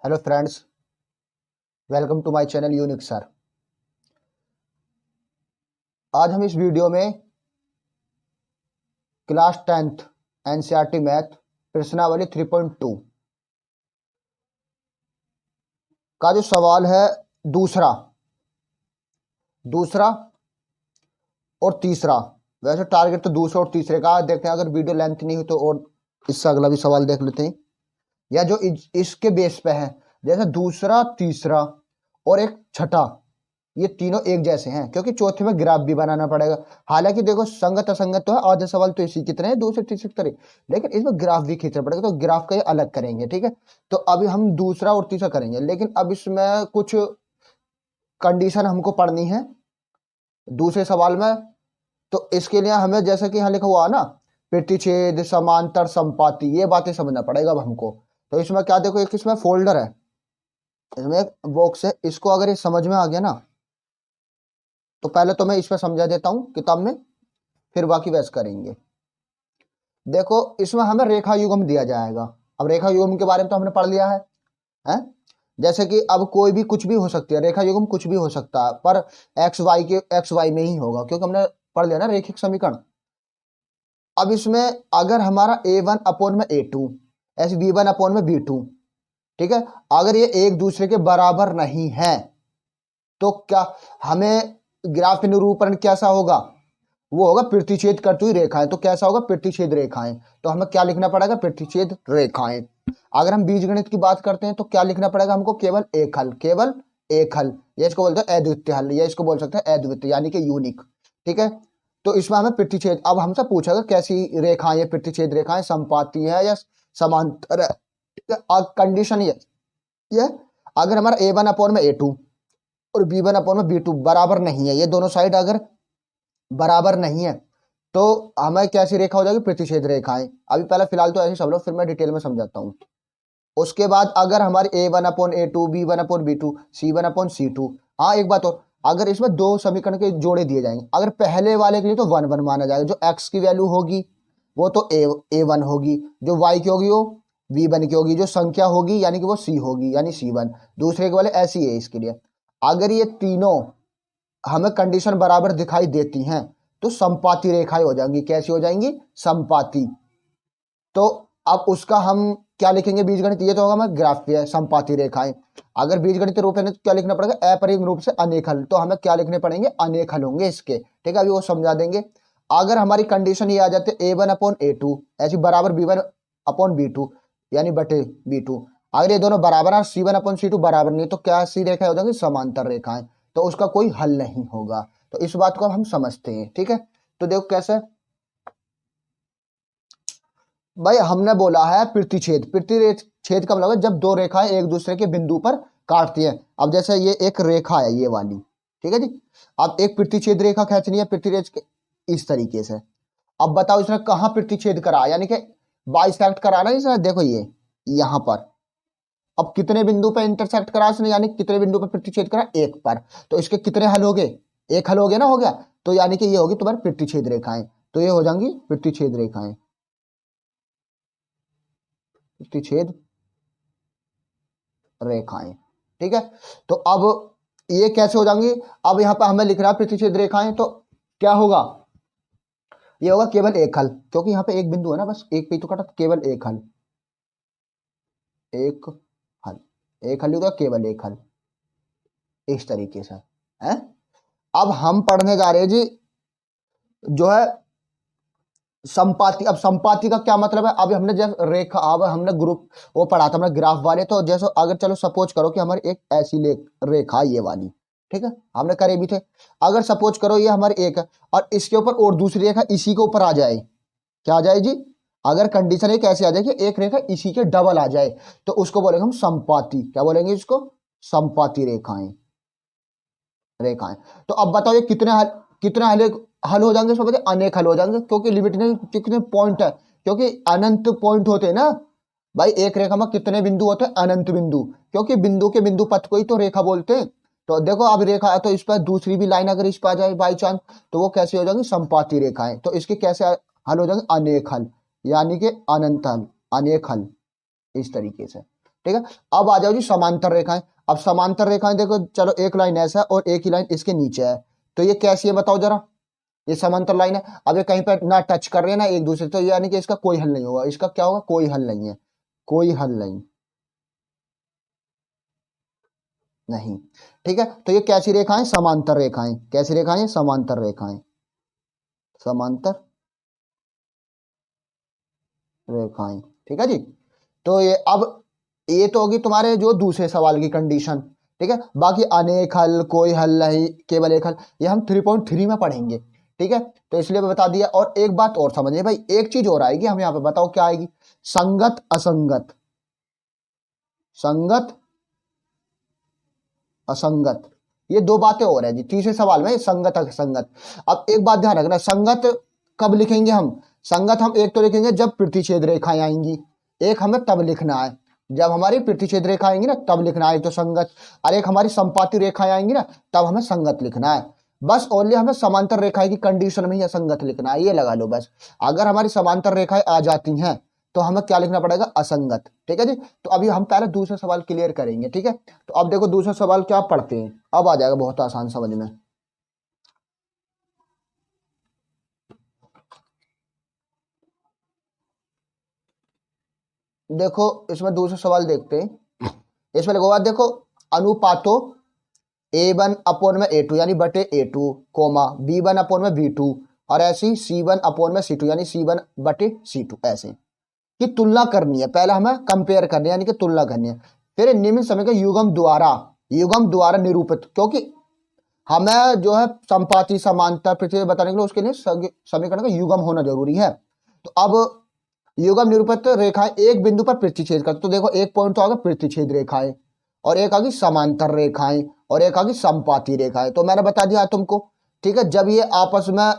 Hello friends, welcome to my channel unique sir. आज हम इस वीडियो में क्लास 10th एनसीईआरटी मैथ प्रश्नावली 3.2 का जो सवाल है दूसरा दूसरा और तीसरा। वैसे टारगेट तो दूसरा और तीसरे का देखते हैं, अगर वीडियो लेंथ नहीं हुई तो और इससे अगला भी सवाल देख लेते हैं, या जो इसके बेस पे है। जैसे दूसरा, तीसरा और एक छठा, ये तीनों एक जैसे हैं क्योंकि चौथे में ग्राफ भी बनाना पड़ेगा। हालांकि देखो संगत असंगत तो है, आधे सवाल तो इसी की तरह है, दूसरे तीसरे की तरह, लेकिन इसमें ग्राफ भी खींचना पड़ेगा, तो ग्राफ का ये अलग करेंगे। ठीक है, तो अभी हम दूसरा और तीसरा करेंगे, लेकिन अब इसमें कुछ कंडीशन हमको पढ़नी है दूसरे सवाल में। तो इसके लिए हमें, जैसे कि यहाँ लिखा हुआ है ना, प्रतिच्छेद, समांतर, संपाति, ये बातें समझना पड़ेगा अब हमको। तो इसमें क्या, देखो एक इसमें फोल्डर है, इसमें एक बॉक्स है, इसको अगर ये समझ में आ गया ना तो पहले तो मैं इस पर समझा देता हूं किताब में, फिर बाकी बहस करेंगे। देखो इसमें हमें रेखा युग्म दिया जाएगा। अब रेखा युग्म के बारे में तो हमने पढ़ लिया है? जैसे कि अब कोई भी कुछ भी हो सकती है, रेखा युग्म कुछ भी हो सकता है, पर एक्स वाई में ही होगा, क्योंकि हमने पढ़ लिया ना रेखिक समीकरण। अब इसमें अगर हमारा a1 में a2 ऐसे b1 में b2, ठीक है, अगर ये एक दूसरे के बराबर नहीं है तो क्या हमें ग्राफ निरूपण कैसा होगा? वो होगा प्रतिच्छेद करती हुई रेखाएं। तो कैसा होगा? प्रतिच्छेद रेखाएं। तो हमें क्या लिखना पड़ेगा? प्रतिच्छेद रेखाएं। अगर हम बीजगणित की बात करते हैं तो क्या लिखना पड़ेगा हमको? केवल एक हल, केवल एक हल, या इसको बोलते हैं अद्वितीय हल, या इसको बोल सकते हैं अद्वितीय यानी कि यूनिक। ठीक है, तो इसमें हमें प्रतिच्छेद, अब हमसे पूछेगा कैसी रेखाएं, ये प्रतिच्छेद रेखाएं संपाती है या समांतर है। कंडीशन ये अगर हमारा a1 में a2 और b1 में b2 बराबर नहीं है, ये दोनों साइड अगर बराबर नहीं है तो हमें कैसी रेखा हो जाएगी? प्रतिच्छेद रेखाएं। अभी पहले फिलहाल तो ऐसे सब लोग, फिर मैं डिटेल में समझाता हूँ। उसके बाद अगर हमारे a1/a2, b1/b2, c1/c2, हाँ एक बात और, अगर इसमें दो समीकरण के जोड़े दिए जाएंगे, अगर पहले वाले के लिए तो 1 1 माना जाएगा, जो x की वैल्यू होगी वो तो a1 होगी, जो y की होगी वो v1 की होगी, जो संख्या होगी यानी कि वो c होगी यानी c1। दूसरे के वाले ऐसी है इसके लिए। अगर ये तीनों हमें कंडीशन बराबर दिखाई देती हैं तो संपाती रेखाएं हो जाएंगी। कैसी हो जाएंगी? संपाती। तो अब उसका हम क्या लिखेंगे बीजगणित? ये तो होगा हमें ग्राफीय संपाती रेखाएं। अगर बीजगणित रूप है तो क्या लिखना पड़ेगा? अपरिमेय रूप से अनेक हल। तो हमें क्या लिखने पड़ेंगे? अनेक हल होंगे इसके। ठीक है, अभी वो समझा देंगे। अगर हमारी कंडीशन ये आ जाती है a1/a2 ऐसी बराबर b1/b2 यानी बटे b2, अगर ये दोनों बराबर है, c1/c2 बराबर नहीं, तो क्या सी रेखाएं हो जाएंगी? समांतर रेखाएं। तो उसका कोई हल नहीं होगा। तो इस बात को हम समझते हैं। ठीक है, तो देखो कैसे भाई, हमने बोला है प्रतिच्छेद। प्रतिच्छेद का मतलब है जब दो रेखाएं एक दूसरे के बिंदु पर काटती हैं। अब जैसे ये एक रेखा है, ये वाली, ठीक है जी, अब एक प्रतिच्छेद रेखा खींचनी है प्रतिच्छेद इस तरीके से। अब बताओ इसने कहां प्रतिच्छेद करा, यानी कि बाइसेक्ट करा ना इसने, देखो ये यहां पर। अब कितने बिंदु पर इंटरसेक्ट करा इसने, यानी कितने बिंदु पर प्रतिच्छेद करा? एक पर। तो इसके कितने हल हो गए? एक हल हो गया ना, हो गया। तो यानी कि ये होगी तुम्हारी प्रतिच्छेद रेखाएं। तो ये हो जाएंगी प्रतिच्छेद रेखाएं, प्रतिच्छेद रेखाएं। ठीक है, तो अब ये कैसे हो जाएंगी? अब यहां पर हमें लिख रहा है प्रतिच्छेद रेखाएं, तो क्या होगा? ये होगा केवल एक हल, क्योंकि यहाँ पे एक बिंदु है ना, बस एक पे तो कटा, केवल एक हल, एक हल, एक हल होगा, केवल एक हल, इस तरीके से है। अब हम पढ़ने जा रहे हैं जी जो है संपाति। अब संपाति का क्या मतलब है? अभी हमने जब रेखा, अब हमने ग्रुप वो पढ़ा था हमने ग्राफ वाले, तो जैसे अगर चलो सपोज करो कि हमारी एक ऐसी रेखा ये वाली, ठीक है, हमने करे भी थे। अगर सपोज करो ये हमारी एक है और इसके ऊपर और दूसरी रेखा इसी के ऊपर आ जाए, क्या आ जाए जी? अगर कंडीशन एक ऐसी आ जाए कि एक रेखा इसी के डबल आ जाए तो उसको बोलेंगे हम संपाति। क्या बोलेंगे इसको? संपाति रेखाएं, रेखाएं। तो अब बताओ ये कितने हल हल हो जाएंगे? इसमें बताइए अनेक हल हो जाएंगे, क्योंकि लिमिट नहीं, कितने पॉइंट है, क्योंकि अनंत पॉइंट होते हैं ना भाई। एक रेखा में कितने बिंदु होते हैं? अनंत बिंदु, क्योंकि बिंदु के बिंदु पथ को ही तो रेखा बोलते हैं। तो देखो अब रेखा है तो इस पर दूसरी भी लाइन अगर इस पर आ जाए बाई चांस, तो वो कैसे हो जाएंगी? संपाती रेखाएं। तो इसके कैसे हल हो जाएंगे? अनेक हल, यानी कि अनंत हल, अनेक हल, इस तरीके से। ठीक है। अब आ जाओ जी समांतर रेखाएं। अब समांतर रेखाएं देखो, चलो एक लाइन ऐसा है और एक ही लाइन इसके नीचे है, तो ये कैसी है बताओ जरा। ये समांतर लाइन है, अब ये कहीं पर ना टच कर रहे हैं ना एक दूसरे, तो यानी कि इसका कोई हल नहीं होगा। इसका क्या होगा, कोई हल नहीं है, कोई हल नहीं, नहीं। ठीक है, तो ये कैसी रेखाएं, समांतर रेखाएं। कैसी रेखाएं, समांतर रेखाएं, समांतर रेखाएं। ठीक है जी। तो ये अब ये तो होगी तुम्हारे जो दूसरे सवाल की कंडीशन। ठीक है, बाकी अनेक हल, कोई हल नहीं, केवल एक हल, ये हम 3.3 में पढ़ेंगे। ठीक है, तो इसलिए मैं बता दिया। और एक बात और समझिए भाई, एक चीज और आएगी हम यहाँ पे, बताओ क्या आएगी, संगत असंगत, संगत असंगत, ये दो बातें और है जी तीसरे सवाल में, संगत असंगत। अब एक बात ध्यान रखना, संगत कब लिखेंगे हम, संगत हम एक तो लिखेंगे जब प्रतिच्छेद रेखाएं आएंगी, एक हमें तब लिखना है जब हमारी प्रतिच्छेद रेखा आएंगी ना, तब लिखना है तो संगत, और एक हमारी संपाती रेखाएं आएंगी ना, तब हमें संगत लिखना है। बस ओनली हमें समांतर रेखाएं की कंडीशन में ही असंगत लिखना है, ये लगा लो बस। अगर हमारी समांतर रेखाएं आ जाती हैं तो हमें क्या लिखना पड़ेगा, असंगत। ठीक है जी। तो अभी हम पहले दूसरा सवाल क्लियर करेंगे। ठीक है, तो अब देखो दूसरा सवाल क्या पढ़ते हैं, अब आ जाएगा बहुत आसान समझ में। देखो इसमें दूसरा सवाल देखते हैं। इसमें लिखा हुआ देखो, अनुपातो A1 अपोन में A2 यानी बटे A2 कोमा B1 अपोन में B2 और ऐसे ही C1 अपोन में C2 यानी C1 बटे C2, ऐसे की तुलना करनी है। पहले हमें कंपेयर करनी है यानी कि तुलना करनी है। फिर निम्न समय के युग्म द्वारा निरूपित, क्योंकि हमें जो है संपाती समांतर पृथ्वी बताने के लिए उसके लिए समीकरण का युग्म होना जरूरी है। तो अब युग्म निरूपित रेखाएं एक बिंदु पर प्रतिच्छेद करते, तो देखो एक पॉइंट तो आ गया प्रतिच्छेद रेखाएं, और एक आ गई समांतर रेखाएं, और एक आ गई संपाती रेखाएं। तो मैंने बता दिया तुमको। ठीक है, जब ये आपस में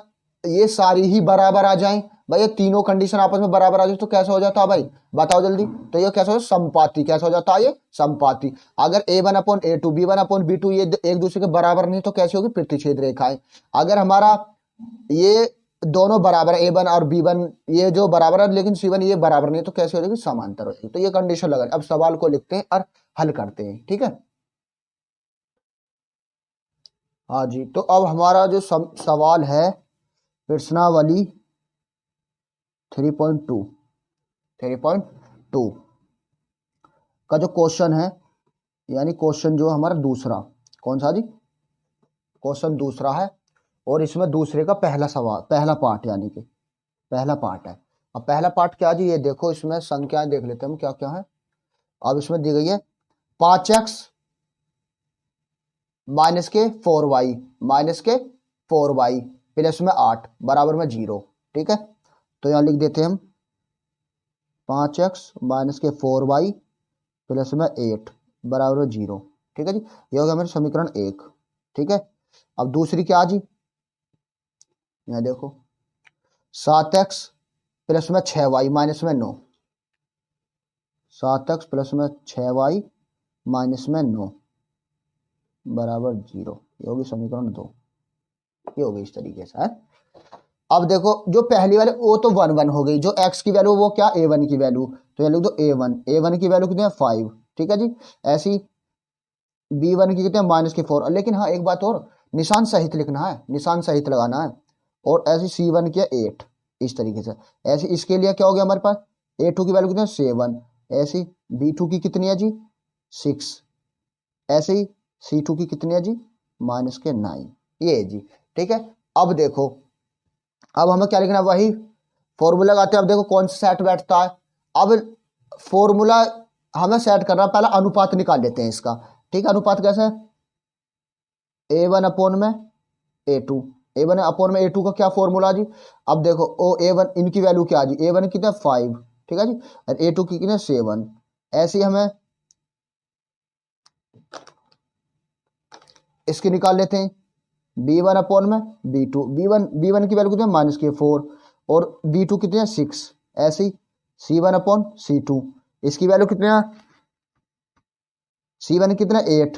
ये सारी ही बराबर आ जाएं, भाई ये तीनों कंडीशन आपस में बराबर आ जाए तो कैसा हो जाता है भाई, बताओ जल्दी। तो ये कैसा हो, संपाती। कैसा हो जाता है ये, संपाती। अगर A1 upon A2 B1 upon B2 ये एक दूसरे के बराबर नहीं तो कैसी होगी, प्रतिच्छेद रेखाएं। अगर हमारा ये दोनों बराबर है, A1 और B1 ये जो बराबर है, लेकिन C1 ये बराबर नहीं तो कैसे हो जाएगी, समांतर हो जाएगी। तो ये कंडीशन लगा। अब सवाल को लिखते हैं और हल करते हैं। ठीक है, हाँ जी। तो अब हमारा जो सवाल है प्रश्नावली 3.2 का जो क्वेश्चन है, यानी क्वेश्चन जो हमारा दूसरा, कौन सा जी, क्वेश्चन दूसरा है। और इसमें दूसरे का पहला सवाल, पहला पार्ट, यानी कि पहला पार्ट है। अब पहला पार्ट क्या जी, ये देखो इसमें संख्याएं देख लेते हैं हम क्या क्या है। अब इसमें दी गई है 5x माइनस के 4y माइनस के 4y प्लस में 8 बराबर में 0। ठीक है, तो यहां लिख देते हैं हम 5x माइनस के 4y प्लस में 8 बराबर में 0। ठीक है जी, ये हो गया मेरा समीकरण 1। ठीक है, अब दूसरी क्या जी, यहां देखो 7x प्लस में 6y माइनस में 9, 7x प्लस में 6y माइनस में 9 बराबर 0। ये होगी समीकरण 2। ये हो गई इस तरीके से है। अब देखो जो पहली वाले वो तो 1 1 हो गई, जो x की वैल्यू वो क्या, A1 की वैल्यू, तो ये लिख दो A1 की वैल्यू कितनी है 5। ठीक है जी, ऐसी B1 की कितने हैं माइनस के 4। लेकिन हाँ एक बात और, निशान सहित लिखना है, निशान सहित लगाना है। और ऐसी C1 की 8 इस तरीके से। ऐसी इसके लिए क्या हो गया हमारे पास, A2 की वैल्यू कितनी है 7, ऐसी B2 की कितनी है जी 6, ऐसे ही C2 की कितनी है जी माइनस के 9, ये जी। ठीक है, अब देखो अब हमें क्या लिखना है, वही फॉर्मूला लगाते हैं। अब देखो कौन सा सेट बैठता है। अब फॉर्मूला हमें सेट करना, पहला अनुपात निकाल लेते हैं इसका। ठीक है, अनुपात कैसे है, A1 अपोन में A2, A1 अपोन में A2 का क्या फॉर्मूला जी। अब देखो ओ A1 इनकी वैल्यू क्या जी, A1 कितना 5, ठीक है जी, और A2 की कितने 7। ऐसे ही हमें इसकी निकाल लेते हैं, B1 अपोन में B2, B1 की वैल्यू कितनी है माइनस के 4 और B2 कितने हैं 6। ऐसे ही C1 अपॉन C2, इसकी वैल्यू कितने है, C1 कितने 8,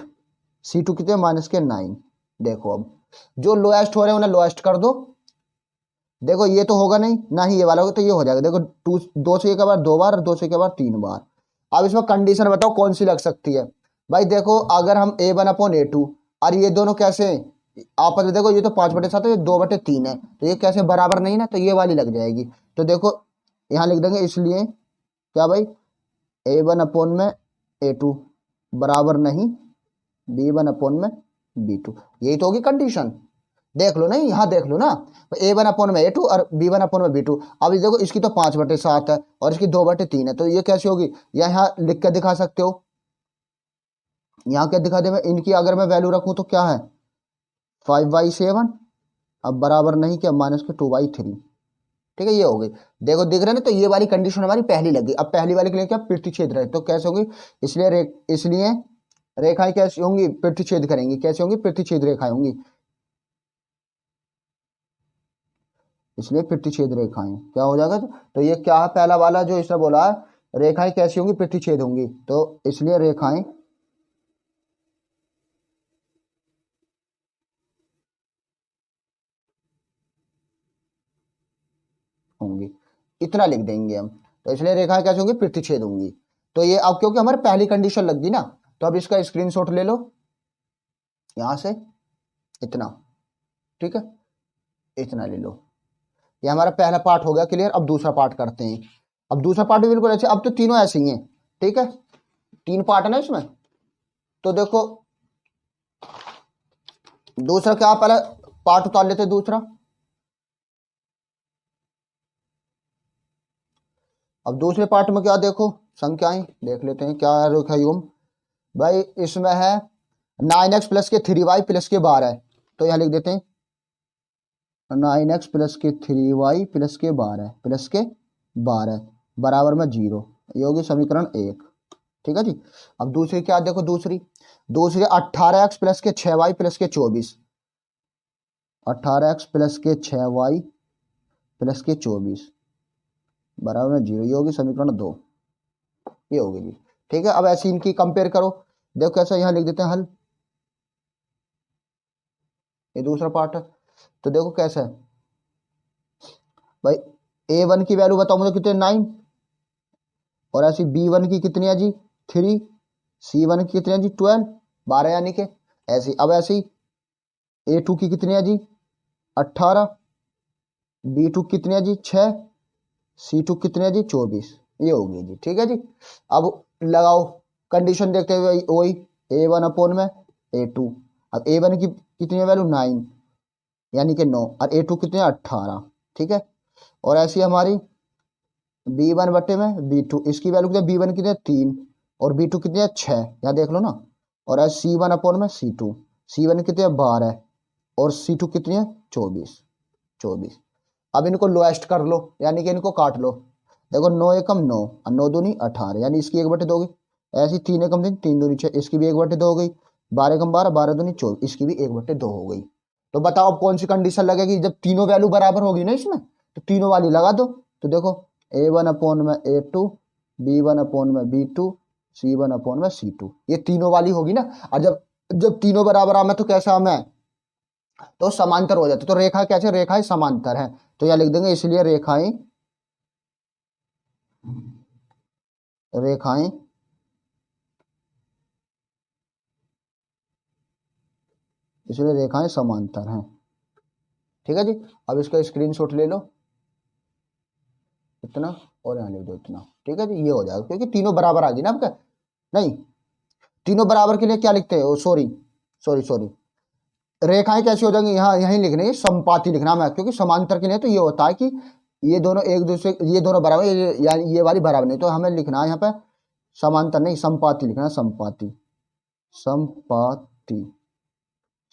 C2 कितने माइनस के 9। देखो अब जो लोएस्ट हो रहे हैं उन्हें लोएस्ट कर दो। देखो ये तो होगा नहीं ना ही ये वाला होगा, तो ये हो जाएगा। देखो 2 से एक बार 2 बार और 2 से एक बार 3 बार। अब इसमें कंडीशन बताओ कौन सी लग सकती है। भाई देखो अगर हम A1/A2 और ये दोनों कैसे आपस में, देखो ये तो 5/7 है, ये 2/3 है, तो ये कैसे बराबर नहीं ना, तो ये वाली लग जाएगी। तो देखो यहाँ लिख देंगे, इसलिए क्या भाई, A1/A2 बराबर नहीं B1/B2, यही तो होगी कंडीशन। देख लो नहीं, यहाँ देख लो ना, A1/A2 और B1/B2। अब ये देखो इसकी तो 5/7 है और इसकी 2/3 है, तो ये कैसे होगी, यहाँ लिख के दिखा सकते हो। यहाँ क्या दिखा दे मैं, इनकी अगर मैं वैल्यू रखूं तो क्या है 5/7, अब बराबर नहीं क्या -2/3। ठीक है, ये हो गई। देखो दिख रहा है ना, तो ये वाली कंडीशन हमारी पहली लगी। अब पहली वाली के लिए क्या प्रतिच्छेद रहे, तो कैसे होगी, इसलिए रेखाएं कैसी होंगी, प्रतिच्छेद करेंगी, कैसे होंगी, प्रतिच्छेद रेखाएं होंगी, इसलिए प्रतिच्छेद रेखाएं क्या हो जाएगा। तो ये क्या है, पहला वाला जो इसने बोला है रेखाएं कैसी होंगी, प्रतिच्छेद होंगी, तो इसलिए रेखाएं होंगी, इतना लिख देंगे हम। तो इसलिए रेखाएं कैसे होंगी, प्रतिच्छेद होंगी। तो ये अब क्योंकि हमारे पहली कंडीशन लग गई ना, तो अब इसका स्क्रीनशॉट ले लो यहां से, इतना, ठीक है, इतना ले लो। ये हमारा पहला पार्ट हो गया क्लियर। अब दूसरा पार्ट करते हैं। अब दूसरा पार्ट भी बिल्कुल अच्छे, अब तो तीनों ऐसे ही हैं, ठीक है, 3 पार्ट है ना इसमें। तो देखो दूसरा क्या, पहले पार्ट उतार लेते हैं दूसरा। अब दूसरे पार्ट में क्या देखो, संख्याएं देख लेते हैं क्या है रेखा युग्म। भाई इसमें है 9x प्लस के 3y प्लस के 12, तो यहाँ लिख देते हैं 9x प्लस के 3y प्लस के 12 बराबर में 0, ये होगी समीकरण 1। ठीक है जी। अब दूसरी क्या देखो, दूसरी 18x प्लस के 6y प्लस के 24, 18x प्लस के 6y प्लस के 24 बराबर में 0, ये होगी समीकरण 2, ये होगी जी। ठीक है, अब ऐसे इनकी कंपेयर करो, देखो कैसा, यहाँ लिख देते हैं हल, ये दूसरा पार्ट है। तो देखो कैसा है भाई, A1 की वैल्यू बताओ मुझे कितने, 9, और ऐसी B1 की कितनी है जी 3, C1 की कितनी है जी 12, 12 यानी के ऐसी। अब ऐसी A2 की कितनी है जी 18, B2 कितनी है जी 6, C2 कितनी है जी 24, ये होगी जी। ठीक है जी। अब लगाओ कंडीशन देखते हुए वही, A1 में A2। अब A1 की कितनी है वैल्यू 9 यानी कि 9, और A2 कितने 18, ठीक है। और ऐसी हमारी B1 बटे में B2, इसकी वैल्यू कितनी, B1 कितने 3 और B2 कितने है 6, यहाँ देख लो ना। और ऐसे C1 में C1 कितने 12 और C2 कितनी है 24। अब इनको लोएस्ट कर लो, यानी कि इनको काट लो। देखो 9 एकम 9 और 9 दूनी 18, यानी इसकी 1/2 होगी। ऐसी 3 एकम 3, 3 दूनी 6, इसकी भी 1/2 हो गई। 12 एकम 12, 12 दूनी 24, इसकी भी 1/2 हो गई। तो बताओ अब कौन सी कंडीशन लगेगी, जब तीनों वैल्यू बराबर होगी ना इसमें, तो तीनों वाली लगा दो। तो देखो A1 में A2, B1 में B2, C1 में C2, ये तीनों वाली होगी ना। और जब जब तीनों बराबर आमे तो कैसा आमे, तो समांतर हो जाते। तो रेखा कैसे, रेखाएं समांतर है, तो यह लिख देंगे, इसलिए रेखाएं रेखाएं इसलिए रेखाएं समांतर हैं। ठीक है जी। अब इसका स्क्रीनशॉट ले लो, इतना, और यहाँ लिख दो इतना। ठीक है जी, ये हो जाएगा, क्योंकि तीनों बराबर आ गई ना आपका। नहीं, तीनों बराबर के लिए क्या लिखते हैं, सॉरी सॉरी सॉरी, रेखाएं कैसी हो जाएंगी, यहाँ यहीं लिखना है, संपाती लिखना है, क्योंकि समांतर के लिए तो ये होता है कि ये दोनों एक दूसरे, ये दोनों बराबर, यानी ये वाली बराबर नहीं, तो हमें लिखना है यहाँ पे समांतर नहीं, संपाती लिखना है, संपाती संपाती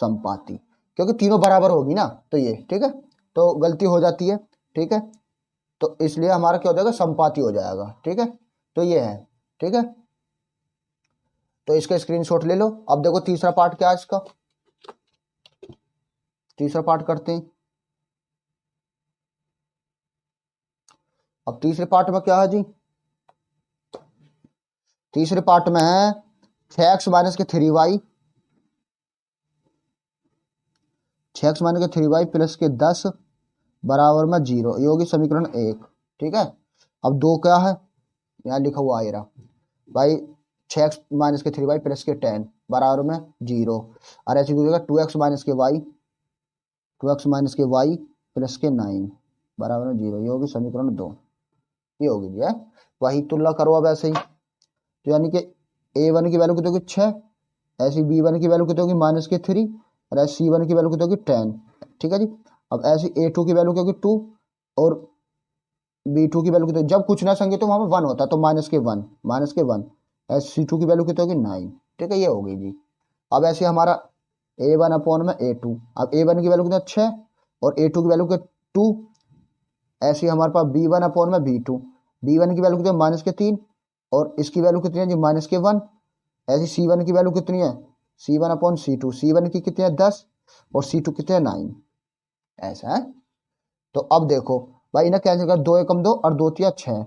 संपाती, क्योंकि तीनों बराबर होगी ना, तो ये ठीक है, तो गलती हो जाती है। ठीक है, तो इसलिए हमारा क्या हो जाएगा, संपाती हो जाएगा। ठीक है, तो ये है। ठीक है, तो इसका स्क्रीनशॉट ले लो। अब देखो तीसरा पार्ट क्या है इसका, तीसरा पार्ट करते हैं। अब तीसरे पार्ट में क्या है जी, तीसरे पार्ट में है 6x माइनस के 3y, 6x माइनस के 3y प्लस के 10 बराबर में 0, ये होगी समीकरण 1। ठीक है, अब 2 क्या है, यहाँ लिखा हुआ है, भाई 6x-3y प्लस के 10 बराबर में 0। और ऐसे हो जाएगा 2x-y प्लस के 9 बराबर में 0। ये होगी समीकरण 2। ये होगी जी है। वही तुलना करो अब ऐसे ही, तो यानी कि a1 की वैल्यू कितनी होगी 6, ऐसी b1 की वैल्यू कितनी होगी -3 और ऐसी c1 की वैल्यू कितनी होगी 10। ठीक है जी। अब ऐसी a2 की वैल्यू क्या होगी 2 और b2 की वैल्यू कितनी, जब कुछ ना संगे तो वहां पर 1 होता है तो -1 ऐसी c2 की वैल्यू कितनी होगी 9। ठीक है, ये होगी जी। अब ऐसे हमारा a1 अपॉन में a2, अब a1 की वैल्यू कितनी 6 और a2 की वैल्यू कितनी 2, ऐसे हमारे पास b1 अपॉन में b2, b1 की वैल्यू कितनी -3 और इसकी वैल्यू कितनी है जी -1। ऐसी c1 की वैल्यू कितनी है c1 अपॉन c2, c1 की कितनी है 10 और c2 कितने हैं 9। ऐसा है। तो अब देखो भाई इन्हें कैंसिल कर, 2 एकम 2 और 2 तिया 6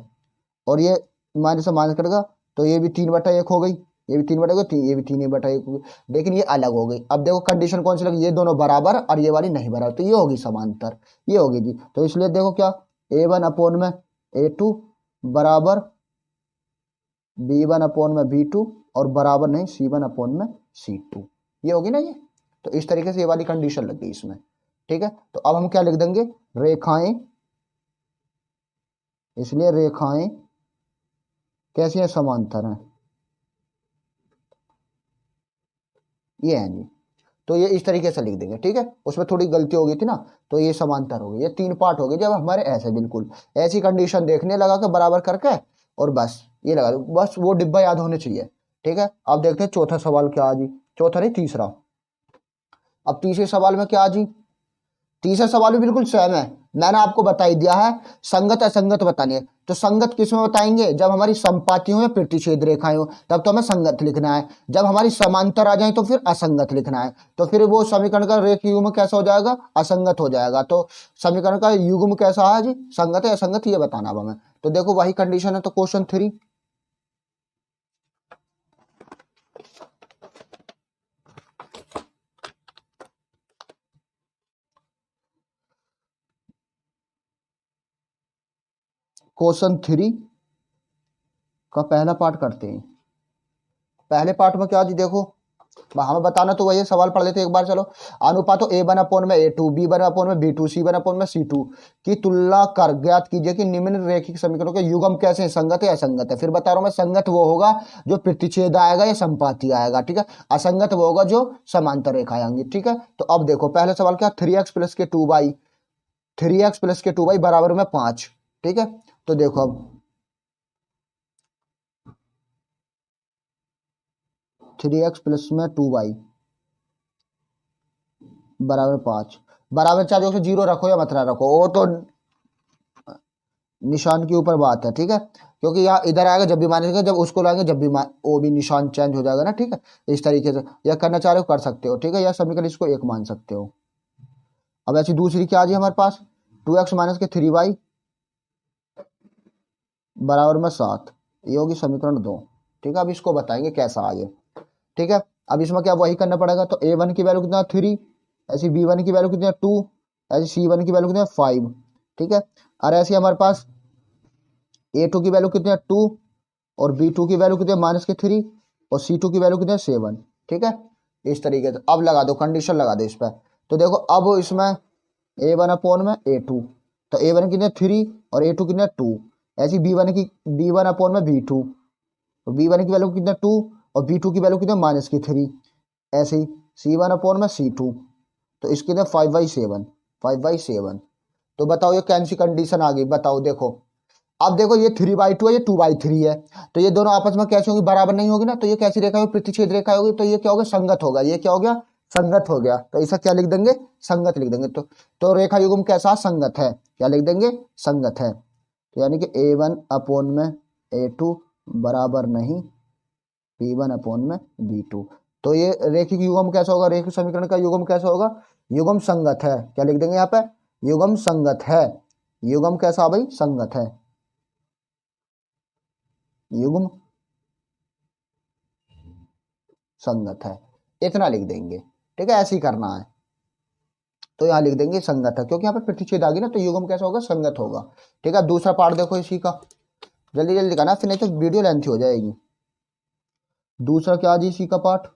और ये माइनस से माइनस करेगा तो ये भी 3/1 हो गई, ये भी 3/1, ये भी 3/1 हो गई, लेकिन ये अलग हो गई। अब देखो कंडीशन कौन सी लगी, ये दोनों बराबर और ये वाली नहीं बराबर, तो ये होगी समांतर, ये होगी जी। तो इसलिए देखो क्या a1 अपॉन में a2 बराबर b1 अपॉन में b2 और बराबर नहीं c1 अपॉन में c2, ये होगी ना ये। तो इस तरीके से ये वाली कंडीशन लग गई इसमें। ठीक है, तो अब हम क्या लिख देंगे, रेखाएं, इसलिए रेखाएं कैसी है, समांतर हैं, ये है जी। तो ये इस तरीके से लिख देंगे। ठीक है, उसमें थोड़ी गलती हो गई थी ना, तो ये समांतर हो गई, ये 3 पार्ट हो गए जब हमारे ऐसे बिल्कुल ऐसी कंडीशन देखने लगा के बराबर करके और बस ये लगा दो, बस वो डिब्बा याद होने चाहिए। ठीक है, अब देखते हैं चौथा सवाल क्या आ जी, चौथा नहीं तीसरा। अब तीसरे सवाल में क्या आ जी, तीसरा सवाल भी बिल्कुल सेम है, मैंने आपको बता ही दिया है, संगत असंगत बतानी है। तो संगत किस में बताएंगे, जब हमारी समपाती हो या प्रतिच्छेद रेखाएं हो तब तो हमें संगत लिखना है, जब हमारी समांतर आ जाए तो फिर असंगत लिखना है। तो फिर वो समीकरण का रेखीय युग्म कैसा हो जाएगा, असंगत हो जाएगा। तो समीकरण का युग्म कैसा है जी, संगत है असंगत, ये बताना अब हमें। तो देखो वही कंडीशन है, तो क्वेश्चन 3, क्वेश्चन 3 का पहला पार्ट करते हैं। पहले पार्ट में क्या जी, देखो हमें बताना तो वही सवाल पढ़ लेते एक बार। चलो, अनुपात a1 अपॉन में a2, b1 अपॉन में b2, c1 अपॉन में c2 की तुलना कर ज्ञात कीजिए कि निम्न रैखिक समीकरणों के युग्म कैसे हैं, संगत है असंगत है। फिर बता रहा हूं मैं, संगत वो होगा जो प्रतिच्छेद आएगा या संपाती आएगा। ठीक है, असंगत वो होगा जो समांतर रेखाएं आएंगी। ठीक है, तो अब देखो पहले सवाल क्या, 3x प्लस के 2y, 3x प्लस के 2y बराबर में 5। ठीक है, तो देखो अब 3x प्लस में 2y बराबर 5, बराबर चाहे जो 0 रखो या मत ना रखो, वो तो निशान के ऊपर बात है। ठीक है, क्योंकि यहाँ इधर आएगा जब भी मानेगा, जब उसको लाएंगे जब भी वो भी निशान चेंज हो जाएगा ना। ठीक है, इस तरीके से या करना चाह रहे हो कर सकते हो। ठीक है, या समीकरण इसको 1 मान सकते हो। अब ऐसी दूसरी क्या आ जाए हमारे पास, 2x माइनस के 3y बराबर में 7, ये होगी समीकरण 2। ठीक है, अब इसको बताएंगे कैसा आए। ठीक है, अब इसमें क्या वही करना पड़ेगा, तो a1 की वैल्यू कितना 3, ऐसी b1 की वैल्यू कितनी 2, ऐसी c1 की वैल्यू कितनी 5। ठीक है, और ऐसी हमारे पास a2 की वैल्यू कितनी 2 और b2 की वैल्यू कितनी -3 और c2 की वैल्यू कितनी 7। ठीक है, इस तरीके से अब लगा दो, कंडीशन लगा दो इस पर। तो देखो अब इसमें a1 अपॉन में a2, तो a1 कितने 3 और a2 कितने 2, ऐसी b1 अपॉन में b2, तो b1 की वैल्यू कितने 2 और b2 की वैल्यू कितने -3, ऐसे ही c1 अपॉन में c2, तो इसके लिए 5/7। तो बताओ ये कौन सी कंडीशन आ गई, बताओ। देखो अब देखो ये 3/2 है, ये 2/3 है, तो ये दोनों आपस में कैसे होगी, बराबर नहीं होगी ना। तो ये कैसी रेखा होगी, प्रतिच्छेद रेखा होगी, तो ये क्या होगा, संगत होगा। ये क्या हो गया, संगत हो गया। तो ऐसा क्या लिख देंगे, संगत लिख देंगे। तो रेखा युग्म कैसा, संगत है, क्या लिख देंगे, संगत है। तो यानी कि a1 अपॉन में a2 बराबर नहीं b1 अपॉन में b2। तो ये रेखिक युग्म कैसा होगा, रेखिक समीकरण का युग्म कैसा होगा, युग्म संगत है। क्या लिख देंगे यहाँ पे, युग्म संगत है। युग्म कैसा भाई, संगत है, युग्म संगत है, इतना लिख देंगे। ठीक है, ऐसे ही करना है। तो यहाँ लिख देंगे संगत है, क्योंकि यहाँ पे प्रतिच्छेद आ गई ना, तो युग्म कैसा होगा, संगत होगा। ठीक है, दूसरा पार्ट देखो इसी का, जल्दी जल्दी करना, फिर नहीं तो वीडियो लेंथी हो जाएगी। दूसरा क्या आ जी इसी का पार्ट,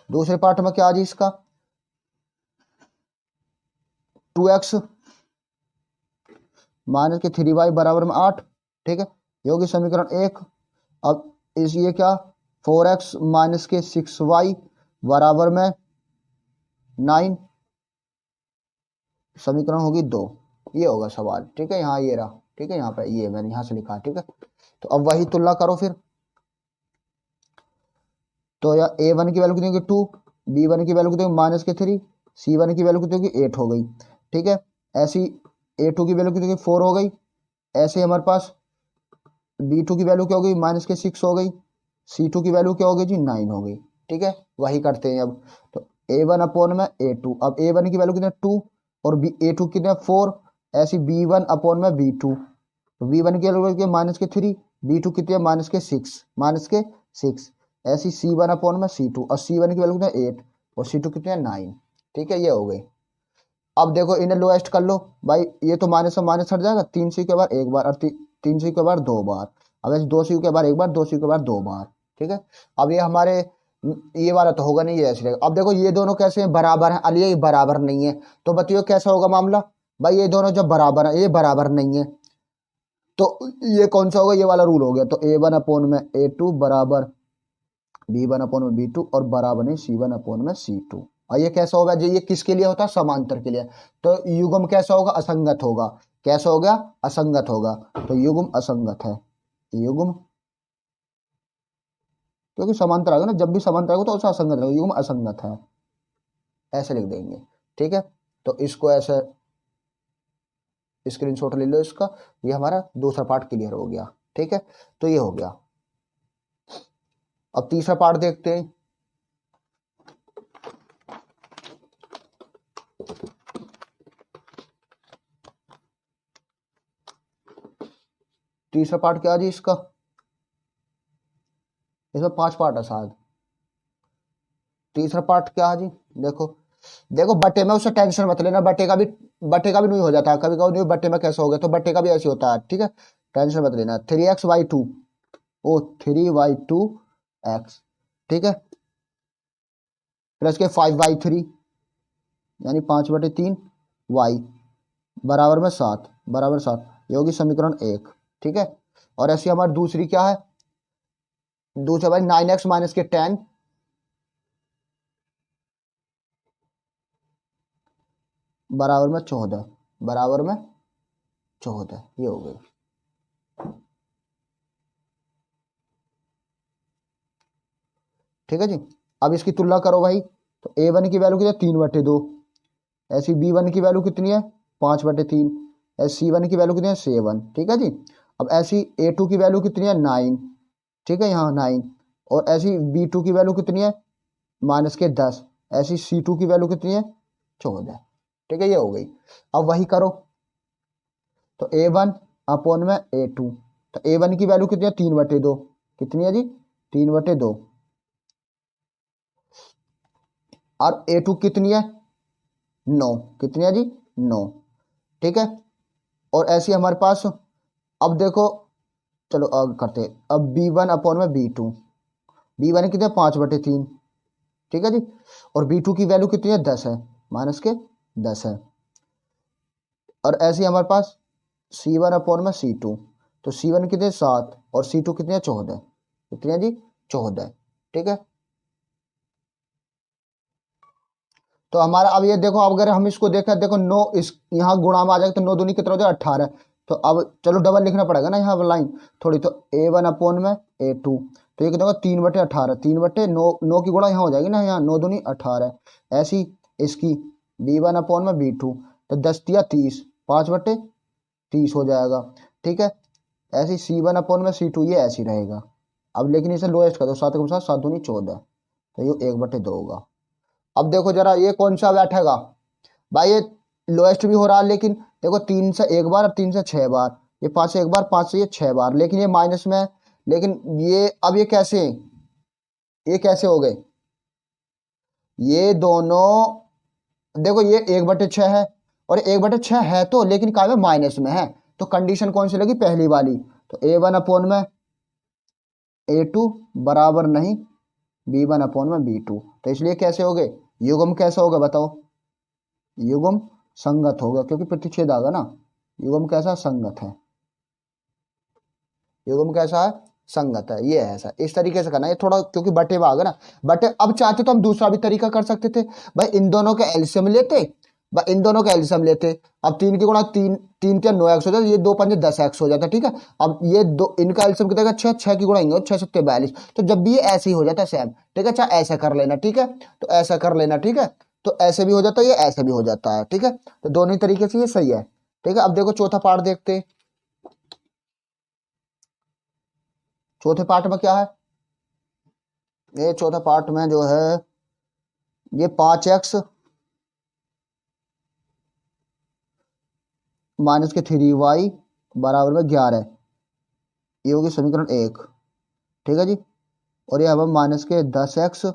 दूसरे पार्ट में क्या आ जी इसका 2x माइनस के 3y बराबर में 8। ठीक है, ये होगी समीकरण 1। अब इस ये क्या 4x माइनस के 6y बराबर में 9, समीकरण होगी 2। ये होगा सवाल। ठीक है, यहाँ ये रहा। ठीक है, यहाँ पे ये मैंने यहाँ से लिखा। ठीक है, तो अब वही तुलना करो फिर। तो या a1 की वैल्यू कितनी होगी 2, b1 की वैल्यू कितनी होगी माइनस के 3, c1 की वैल्यू कितनी होगी 8 हो गई। ठीक है, ऐसी a2 की वैल्यू कितनी होगी 4 हो गई। ऐसे हमारे पास b2 की वैल्यू क्या हो गई माइनस के 6 हो गई, c2 की वैल्यू क्या हो गई जी 9 हो गई। ठीक है, वही करते हैं अब। तो a1 अपॉन में a2, अब a1 की वैल्यू कितनी 2 और a2 कितने 4, ऐसी b1 अपॉन में b2, तो b1 की वैल्यू माइनस के 3, b2 कितने माइनस के 6, माइनस के 6, ऐसी c1 अपॉन में c2, और c1 की वैल्यू कितने 8 और c2 कितने 9। ठीक है, ये हो गई। अब देखो इन्हें लोएस्ट कर लो भाई, ये तो माइनस से माइनस हट जाएगा, 3 सी के बार एक बार और 3 सी के बार 2 बार, अब ऐसे 2 सी के बार एक बार, 2 सी के बार 2 बार। ठीक है, अब ये हमारे ये वाला तो होगा नहीं, ये ऐसे रहेगा। अब देखो ये दोनों कैसे हैं बराबर हैं, अली ये बराबर नहीं है, तो बताइए कैसा होगा मामला। भाई ये दोनों जब बराबर है, ये बराबर नहीं है, तो ये कौन सा होगा, ये वाला रूल हो गया। तो a1 अपॉन में a2 बराबर b1 अपॉन में b2 और बराबर नहीं c1 अपॉन में c2। और ये कैसा होगा जी, ये किसके लिए होता है समांतर के लिए। तो युग्म कैसा होगा असंगत होगा, कैसा हो गया असंगत होगा, तो युग्म असंगत है, युग्म, क्योंकि समांतर आएगा ना, जब भी समांतर आएगा तो उसका असंगत रहेगा, युग्म असंगत है, ऐसे लिख देंगे। ठीक है, तो इसको ऐसे स्क्रीनशॉट ले लो इसका, ये हमारा दूसरा पार्ट क्लियर हो गया। ठीक है, तो ये हो गया। अब तीसरा पार्ट देखते हैं। तीसरा पार्ट क्या है जी इसका, इसमें 5 पार्ट है शायद। तीसरा पार्ट क्या है जी, देखो देखो बट्टे में उससे टेंशन मत लेना, बट्टे का भी नहीं हो जाता है कभी कभी, नहीं बट्टे में कैसे हो गया, तो बट्टे का भी ऐसे होता है। ठीक है, टेंशन मत लेना। 3x/2 ओ 3y2x, ठीक है, प्लस के 5y3 यानी 5/3 y बराबर में 7, बराबर 7, ये होगी समीकरण 1। ठीक है, और ऐसी हमारी दूसरी क्या है, दूसरा भाई 9x माइनस के 10 बराबर में 14, बराबर में 14, ये हो गई। ठीक है जी, अब इसकी तुलना करो भाई, तो a1 की वैल्यू कितनी है 3/2, ऐसी b1 की वैल्यू कितनी है 5/3, ऐसी c1 की वैल्यू कितनी है 7। ठीक है जी, अब ऐसी a2 की वैल्यू कितनी है 9, ठीक है यहाँ 9, और ऐसी b2 की वैल्यू कितनी है माइनस के 10, ऐसी c2 की वैल्यू कितनी है 14। ठीक है, ये हो गई। अब वही करो, तो a1 अपॉन में a2, तो a1 की वैल्यू कितनी है 3/2, कितनी है जी 3/2, और a2 कितनी है 9, कितनी है जी 9। ठीक है, और ऐसी हमारे पास, अब देखो चलो अब करते हैं, अब b1 अपॉन में b2, b1 कितने 5/3, ठीक है जी, और b2 की वैल्यू कितनी है 10 है, माइनस के 10 है, और ऐसे हमारे पास c1 अपॉन में c2, तो c1 कितने 7 और c2 कितने 14, कितने हैं जी 14। ठीक है, तो हमारा अब ये देखो, अब अगर हम इसको देखें, देखो 9 इस यहाँ गुणा में आ जाएगा, तो 9 दूनी कितना हो जाए 18। तो अब चलो डबल लिखना पड़ेगा ना यहाँ लाइन थोड़ी, तो a1 अपॉन में a2, तो ये कितना होगा 3/18, 3/9, 9 की गुणा यहाँ हो जाएगी ना, यहाँ 9 दूनी 18, ऐसी इसकी b1 अपॉन में b2, तो 10 या 30, 5/30 हो जाएगा। ठीक है, ऐसी c1 अपॉन में c2, ये ऐसी रहेगा। अब लेकिन इसे लोएस्ट कर दो, 7 के साथ 7 दूनी 14, तो ये 1/2 होगा। अब देखो जरा ये कौन सा बैठेगा भाई, ये लोएस्ट भी हो रहा है, लेकिन देखो 3 से एक बार और 3 से 6 बार, ये 5 से एक बार, 5 से ये 6 बार, लेकिन ये माइनस में है। लेकिन ये अब ये कैसे, ये कैसे हो गए, ये दोनों देखो, ये 1/6 है और 1/6 है, तो लेकिन काय में माइनस में है, तो कंडीशन कौन सी लगी पहली वाली, तो a1 अपॉन में A2 बराबर नहीं B1/B2। तो इसलिए कैसे हो गए, युग्म कैसा होगा बताओ, युग्म संगत होगा, क्योंकि प्रतिच्छेद आ गया ना। युग्म कैसा, संगत है। युग्म कैसा है, संगत है। ये है ऐसा, इस तरीके से करना। ये थोड़ा क्योंकि बटे में आ गया ना, बटे अब चाहते तो हम दूसरा भी तरीका कर सकते थे भाई, इन दोनों के एलसीएम लेते, भाई इन दोनों का एलसीएम लेते। अब 3 की गुणा 3, 3 के 9x हो जाता, ये 2 पंजे 10x हो जाता, ठीक है। अब ये दो, इनका एलसीएम कितना, 6, 6 की गुणा इंगे 6 7 42। तो जब भी ये ऐसे ही हो जाता है सेम, ठीक है। अच्छा ऐसा कर लेना, ठीक है, तो ऐसा कर लेना, ठीक है। तो ऐसे भी हो जाता है, ये ऐसे भी हो जाता है, ठीक है। तो दोनों ही तरीके से ये सही है, ठीक है। अब देखो चौथा पार्ट देखते। चौथे पार्ट में क्या है, ये चौथा पार्ट में जो है ये 5x माइनस के 3y बराबर में 11, ये होगी समीकरण 1, ठीक है जी। और ये अब माइनस के 10x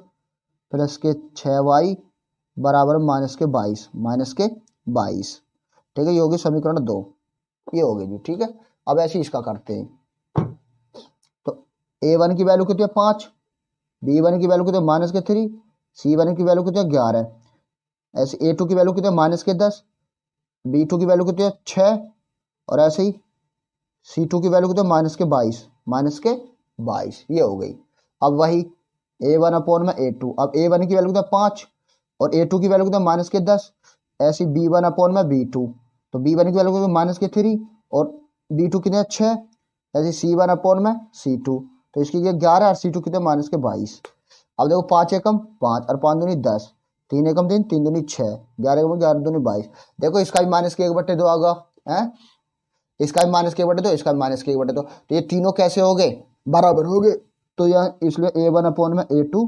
प्लस के 6y बराबर माइनस के 22, माइनस के 22, ठीक है। ये होगी समीकरण 2, ये होगी जी, ठीक है। अब ऐसे इसका करते हैं। तो A1 की वैल्यू कितनी है 5, B1 की वैल्यू कितनी है माइनस के 3, C1 की वैल्यू कितनी है 11, ऐसे A2 की वैल्यू कितनी है माइनस के 10, B2 की वैल्यू कितनी है 6, और ऐसे ही C2 की वैल्यू कितनी है माइनस के 22, माइनस के 22, ये हो गई। अब वही A1/A2, अब A1 की वैल्यू कितनी है 5 और A2 की वैल्यू कितनी है माइनस के 10, ऐसी B1/B2, तो B1 की वैल्यू कितनी है माइनस के 3 और B2 कितने 6, ऐसे C1/C2, तो इसकी ये 11 और C2 कितने माइनस के 22। अब देखो 5 एकम 5 और 5 दूनी 10, 3 एकम 3, 3 दूनी 6, 11 एकम 11 दूनी 22। देखो इसका भी माइनस के 1/2 आ गया है, इसका भी माइनस के 1/2, इसका भी माइनस के 1/2, तो ये तीनों कैसे हो गए, बराबर हो गए। तो यह इसलिए A1/A2,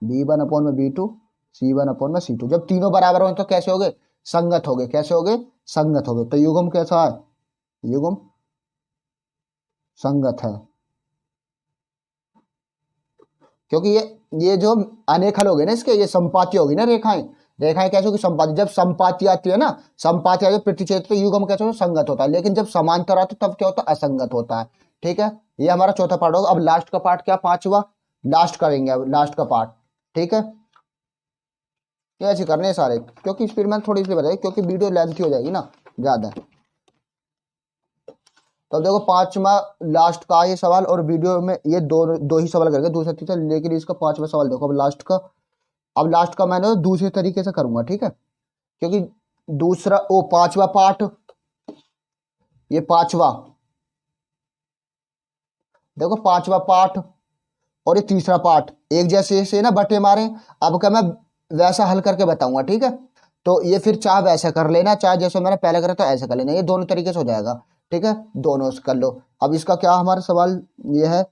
B1/B2, C1/C2, जब तीनों बराबर हो तो कैसे हो गए, संगत हो गए। कैसे हो गए, संगत हो गए। तो युग्म कैसा है, युग्म संगत है, क्योंकि ये जो अनेक हो गए ना इसके, ये संपाती होगी ना रेखाएं। रेखाएं कैसे होगी, संपाती। जब संपाती आती है ना, संपाती आती है प्रतिच्छेद, तो युग्म कैसे होता है, संगत होता है। लेकिन जब समांतर आते तब क्या होता है, असंगत होता है, ठीक है। ये हमारा चौथा पार्ट होगा। अब लास्ट का पार्ट क्या, पांचवा लास्ट करेंगे, अब लास्ट का पार्ट, ठीक है। ये ऐसे करने हैं सारे, क्योंकि स्पीड में थोड़ी सी बताइए, क्योंकि वीडियो लेंथी हो जाएगी ना ज्यादा। तो अब देखो पांचवा लास्ट का ये सवाल, और वीडियो में ये दो दो ही सवाल करेंगे, दूसरा तीसरा, लेकिन इसका पांचवा सवाल देखो। अब लास्ट का, अब लास्ट का मैंने दूसरे तरीके से करूंगा, ठीक है। क्योंकि दूसरा ओ पांचवा पार्ट, ये पांचवा, देखो पांचवा पार्ट और ये तीसरा पार्ट एक जैसे से ना बटे मारे। अब क्या मैं वैसा हल करके बताऊंगा, ठीक है। तो ये फिर चाहे वैसा कर लेना, चाहे जैसे मैंने पहले करा था ऐसा कर लेना, ये दोनों तरीके से हो जाएगा, ठीक है। दोनों से कर लो। अब इसका क्या हमारा सवाल ये है,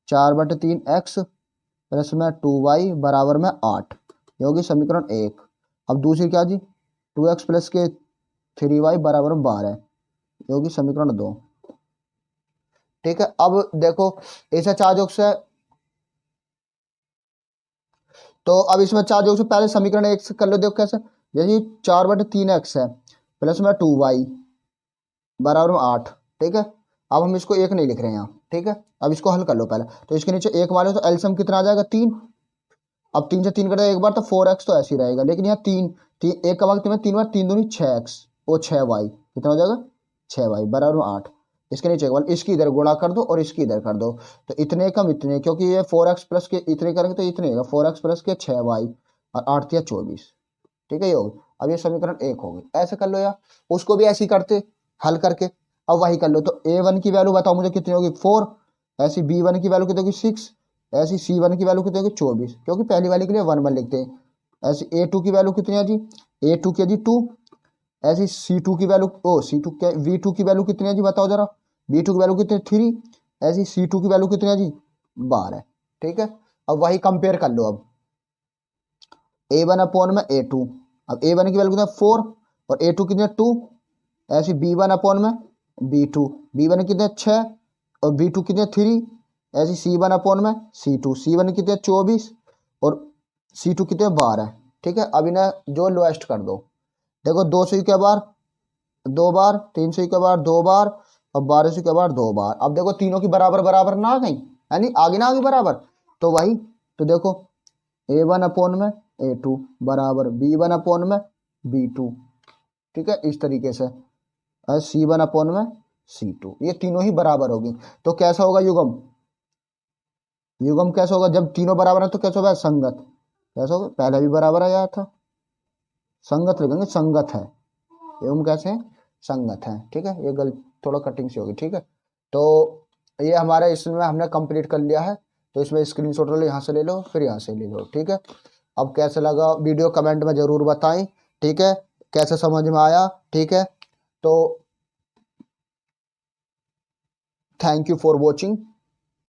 4/3x प्लस में 2y बराबर में 8, ये होगी समीकरण 1। अब दूसरी क्या जी, 2x प्लस के 3y बराबर में 12, ये होगी समीकरण 2, ठीक है। अब देखो ऐसा चार योग से, तो अब इसमें चार योग से पहले समीकरण 1 से कर लो, देखो कैसे। जैसे 4/3x है प्लस में 2y बराबर में 8, ठीक है। अब हम इसको 1 नहीं लिख रहे हैं यहाँ, ठीक है। अब इसको हल कर लो पहले, तो इसके नीचे 1 मारे तो एलसीएम कितना आ जाएगा 3। अब 3 से 3 कटा एक बार तो 4x तो ऐसे ही रहेगा, लेकिन यहाँ 3 3 1 का भाग 3 बार, 3 दूनी 6x, वो 6y कितना हो जाएगा 6y बराबर में 8। इसके नीचे एक बार इसकी इधर गुणा कर दो और इसकी इधर कर दो, तो इतने कम इतने, क्योंकि ये 4x प्लस के इतने करेंगे तो इतने 4x प्लस के 6y और 8 या 24, ठीक है। ये होगी। अब ये समीकरण 1 होगी। ऐसे कर लो यार, उसको भी ऐसे ही करते हल करके। अब वही कर लो, तो A1 की वैल्यू बताओ मुझे कितनी होगी 4, ऐसी B1 की वैल्यू कितनी होगी 6, ऐसी C1 की वैल्यू कितनी होगी 24, क्योंकि पहली वाली के लिए 1 1 लिखते हैं। ऐसी A2 की वैल्यू कितनी है जी, A2 की है जी 2, ऐसी C2 की वैल्यू, ओ C2 क्या, V2 की वैल्यू कितनी है जी बताओ जरा, B2 की वैल्यू कितनी है 3, ऐसी C2 की वैल्यू कितनी है जी 12, ठीक है। अब वही कंपेयर कर लो। अब A1/A2, अब A1 की वैल्यू कितना 4 और A2 कितनी है 2, ऐसी B1/B2, B1 कितने 6 और B2 कितने 3, ऐसी C1/C2, C1 कितने 24 और C2 कितने 12, ठीक है। अब इन्हें जो लोएस्ट कर दो, देखो 200 के बार 2 बार, 300 के बार 2 बार और 1200 के बार 2 बार। अब देखो तीनों की बराबर बराबर ना आ गई, यानी आगे ना आगे बराबर, तो वही, तो देखो A1 में A2 बराबर B1 में B2, ठीक है, इस तरीके से C1 में C2, ये तीनों ही बराबर होगी। तो कैसा होगा युग्म, युग्म कैसा होगा, जब तीनों बराबर है तो कैसा होगा, संगत। कैसा होगा, पहले भी बराबर आया था, संगत लिखेंगे, संगत है, युग्म कैसे है, संगत है, ठीक है। ये गलत थोड़ा कटिंग से होगी, ठीक है। तो ये हमारे इसमें हमने कंप्लीट कर लिया है, तो इसमें स्क्रीनशॉट लो, यहाँ से ले लो, फिर यहाँ से ले लो, ठीक है। अब कैसे लगा वीडियो कमेंट में जरूर बताएं, ठीक है, कैसे समझ में आया, ठीक है। तो थैंक यू फॉर वॉचिंग।